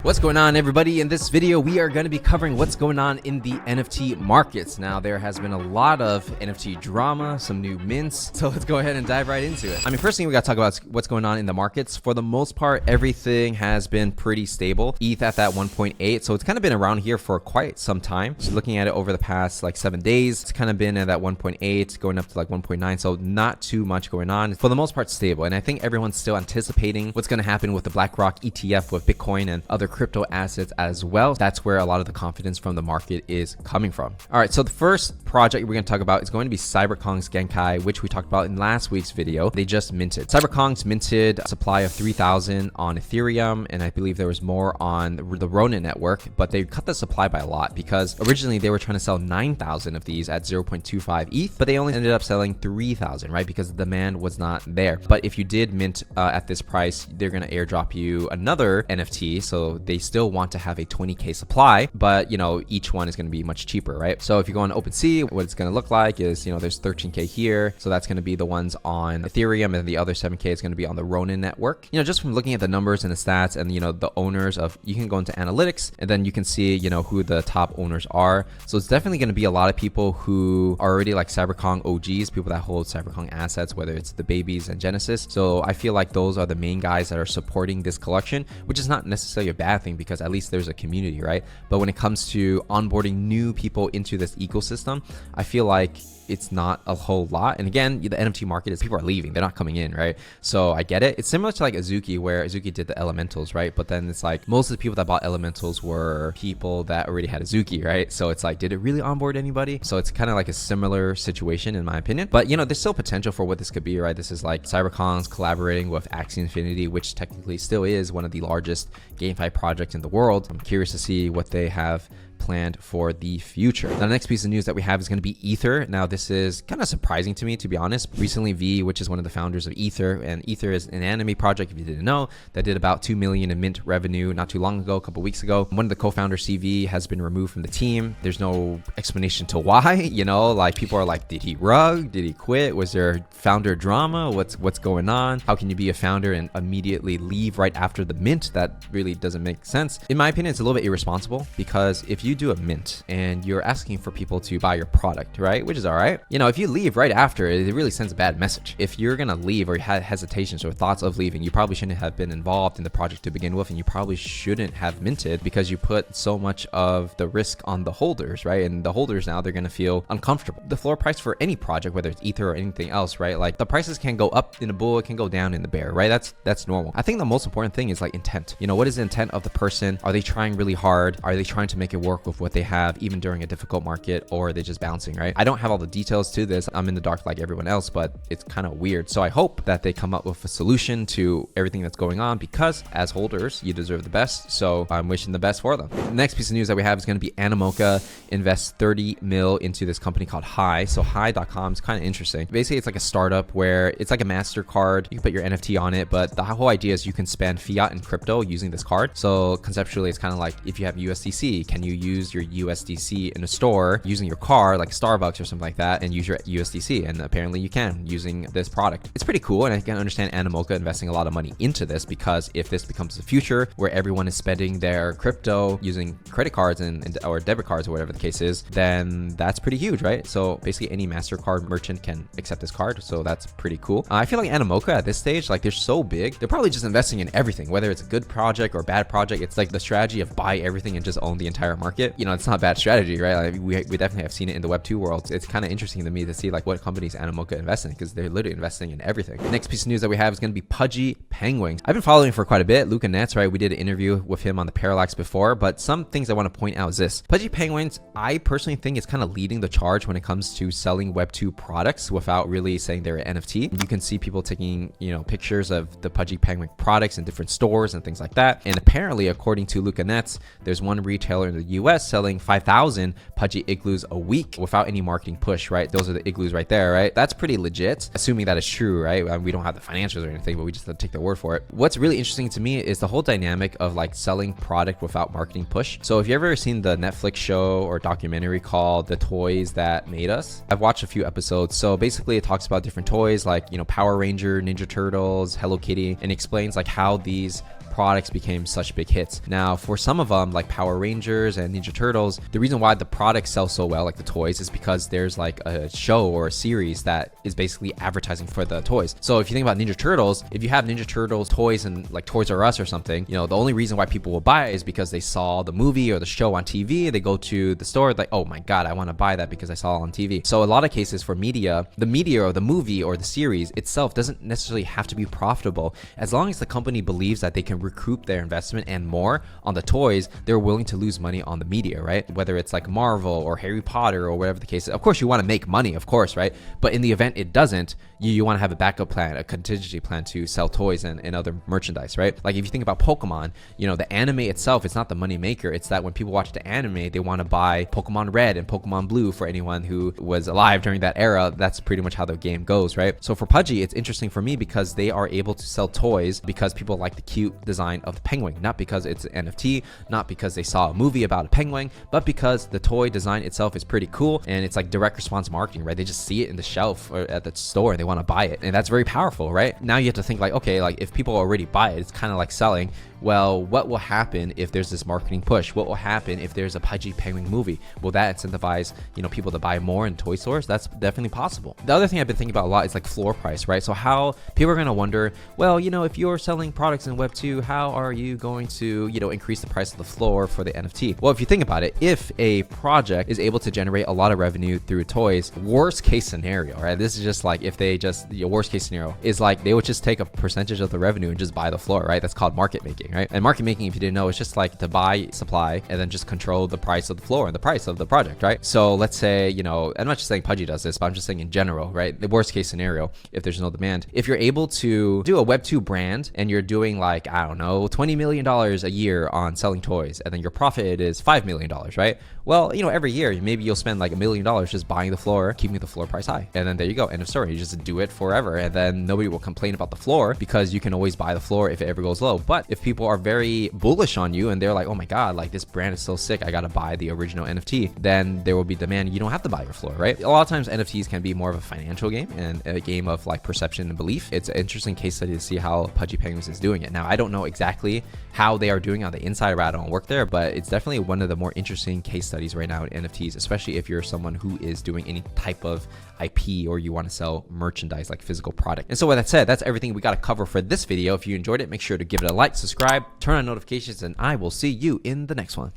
What's going on, everybody? In this video, we are going to be covering what's going on in the NFT markets. Now, there has been a lot of NFT drama, some new mints, so let's go ahead and dive right into it. First thing we got to talk about is what's going on in the markets. For the most part, everything has been pretty stable. ETH at that 1.8, so it's kind of been around here for quite some time. So looking at it over the past 7 days, it's kind of been at that 1.8, going up to 1.9, so not too much going on. For the most part, stable, and I think everyone's still anticipating what's going to happen with the BlackRock ETF with Bitcoin and other crypto assets as well. That's where a lot of the confidence from the market is coming from. All right, so the first project we're going to talk about is going to be Cyberkongz Genkai, which we talked about in last week's video. They just minted. Cyberkongz minted a supply of 3,000 on Ethereum, and I believe there was more on the Ronin network, but they cut the supply by a lot because originally they were trying to sell 9,000 of these at 0.25 ETH, but they only ended up selling 3,000, right? Because the demand was not there. But if you did mint at this price, they're going to airdrop you another NFT, so they still want to have a 20k supply, but each one is going to be much cheaper, right? So if you go on OpenSea, what it's going to look like is there's 13k here, so that's going to be the ones on Ethereum, and the other 7k is going to be on the Ronin network. Just from looking at the numbers and the stats and the owners of, you can go into analytics and then you can see who the top owners are. So it's definitely going to be a lot of people who are already Cyberkong OGs, people that hold Cyberkong assets, whether it's the babies and Genesis. So I feel like those are the main guys that are supporting this collection, which is not necessarily a bad thing because at least there's a community, right? But when it comes to onboarding new people into this ecosystem, I feel like it's not a whole lot. And again, the NFT market is people are leaving, they're not coming in, right? So I get it. It's similar to Azuki, where Azuki did the elementals, right? But then it's most of the people that bought elementals were people that already had Azuki, right? So it's did it really onboard anybody? So it's kind of a similar situation in my opinion. But there's still potential for what this could be, right? This is Cyberkongz collaborating with Axie Infinity, which technically still is one of the largest GameFi projects in the world. I'm curious to see what they have planned for the future. Now, the next piece of news that we have is going to be Ether. Now, this is kind of surprising to me, to be honest. Recently, V, which is one of the founders of Ether, and Ether is an anime project, if you didn't know, that did about 2 million in mint revenue not too long ago, a couple weeks ago. One of the co-founders, CV, has been removed from the team. There's no explanation to why. People are did he rug? Did he quit? Was there founder drama? What's going on? How can you be a founder and immediately leave right after the mint? That really doesn't make sense. In my opinion, it's a little bit irresponsible, because if you do a mint and you're asking for people to buy your product, right, which is all right, if you leave right after, it really sends a bad message. If you're gonna leave or you had hesitations or thoughts of leaving, you probably shouldn't have been involved in the project to begin with, and you probably shouldn't have minted because you put so much of the risk on the holders, right? And the holders now, they're gonna feel uncomfortable. The floor price for any project, whether it's Ether or anything else, right, the prices can go up in a bull, it can go down in the bear, right? That's normal. I think the most important thing is intent. What is the intent of the person? Are they trying really hard? Are they trying to make it work with what they have even during a difficult market, or are they just bouncing, right? I don't have all the details to this. I'm in the dark like everyone else, but it's kind of weird. So I hope that they come up with a solution to everything that's going on, because as holders, you deserve the best. So I'm wishing the best for them. The next piece of news that we have is going to be Animoca invests 30 mil into this company called Hi. So Hi.com is kind of interesting. Basically, it's a startup where it's like a MasterCard. You can put your NFT on it, but the whole idea is you can spend fiat and crypto using this card. So conceptually, it's kind of like if you have USDC, can you use your USDC in a store using your card, like Starbucks or something like that, and use your USDC? And apparently you can using this product. It's pretty cool, and I can understand Animoca investing a lot of money into this, because if this becomes the future where everyone is spending their crypto using credit cards and or debit cards or whatever the case is, then that's pretty huge, right? So basically any MasterCard merchant can accept this card, so that's pretty cool. I feel like Animoca at this stage, they're so big, they're probably just investing in everything, whether it's a good project or a bad project. It's the strategy of buy everything and just own the entire market. It's not a bad strategy, right? We definitely have seen it in the Web2 world. It's kind of interesting to me to see what companies Animoca invest in, because they're literally investing in everything. The next piece of news that we have is going to be Pudgy Penguins. I've been following for quite a bit. Luca Nets, right? We did an interview with him on the Parallax before, but some things I want to point out is this. Pudgy Penguins, I personally think, is kind of leading the charge when it comes to selling Web2 products without really saying they're an NFT. You can see people taking, pictures of the Pudgy Penguin products in different stores and things like that. And apparently, according to Luca Nets, there's one retailer in the US selling 5,000 Pudgy igloos a week without any marketing push, right? Those are the igloos right there, right? That's pretty legit, assuming that is true, right? We don't have the financials or anything, but we just have to take their word for it. What's really interesting to me is the whole dynamic of selling product without marketing push. So if you've ever seen the Netflix show or documentary called The Toys That Made Us, I've watched a few episodes. So basically it talks about different toys like, Power Ranger, Ninja Turtles, Hello Kitty, and explains how these products became such big hits. Now, for some of them, like Power Rangers and Ninja Turtles, the reason why the products sell so well, like the toys, is because there's like a show or a series that is basically advertising for the toys. So if you think about Ninja Turtles, if you have Ninja Turtles toys and like Toys R Us or something, you know, the only reason why people will buy it is because they saw the movie or the show on TV. They go to the store like, oh my God, I want to buy that because I saw it on TV. So a lot of cases for media, the media or the movie or the series itself doesn't necessarily have to be profitable. As long as the company believes that they can recoup their investment and more on the toys, they're willing to lose money on the media, right? Whether it's like Marvel or Harry Potter or whatever the case is. Of course, you want to make money, of course, right? But in the event it doesn't, you want to have a backup plan, a contingency plan to sell toys and other merchandise, right? Like if you think about Pokemon, you know, the anime itself, it's not the money maker. It's that when people watch the anime, they want to buy Pokemon Red and Pokemon Blue. For anyone who was alive during that era, that's pretty much how the game goes, right? So for Pudgy, it's interesting for me because they are able to sell toys because people like the cute design of the penguin, not because it's an NFT, not because they saw a movie about a penguin, but because the toy design itself is pretty cool and it's like direct response marketing, right? They just see it in the shelf or at the store and they want to buy it, and that's very powerful, right? Now you have to think like, okay, like if people already buy it, it's kind of like selling. Well, what will happen if there's this marketing push? What will happen if there's a Pudgy Penguin movie? Will that incentivize, you know, people to buy more in toy stores? That's definitely possible. The other thing I've been thinking about a lot is like floor price, right? So how people are going to wonder, well, you know, if you're selling products in Web 2, how are you going to, you know, increase the price of the floor for the NFT? Well, if you think about it, if a project is able to generate a lot of revenue through toys, worst case scenario, right? This is just like if they just, the worst case scenario is like they would just take a percentage of the revenue and just buy the floor, right? That's called market making. Right? And market making, if you didn't know, it's just like to buy supply and then just control the price of the floor and the price of the project, right? So let's say, you know, I'm not just saying Pudgy does this, but I'm just saying in general, right? The worst case scenario, if there's no demand, if you're able to do a Web 2 brand and you're doing like, I don't know, $20 million a year on selling toys, and then your profit is $5 million, right? Well, you know, every year, maybe you'll spend like $1 million just buying the floor, keeping the floor price high. And then there you go, end of story. You just do it forever. And then nobody will complain about the floor because you can always buy the floor if it ever goes low. But if people are very bullish on you and they're like, oh my God, like this brand is so sick, I got to buy the original NFT, then there will be demand. You don't have to buy your floor, right? A lot of times NFTs can be more of a financial game and a game of like perception and belief. It's an interesting case study to see how Pudgy Penguins is doing it. Now, I don't know exactly how they are doing on the inside, or I don't work there, but it's definitely one of the more interesting case studies right now in NFTs, especially if you're someone who is doing any type of IP or you want to sell merchandise like physical product. And so with that said, that's everything we got to cover for this video. If you enjoyed it, make sure to give it a like, subscribe, turn on notifications, and I will see you in the next one.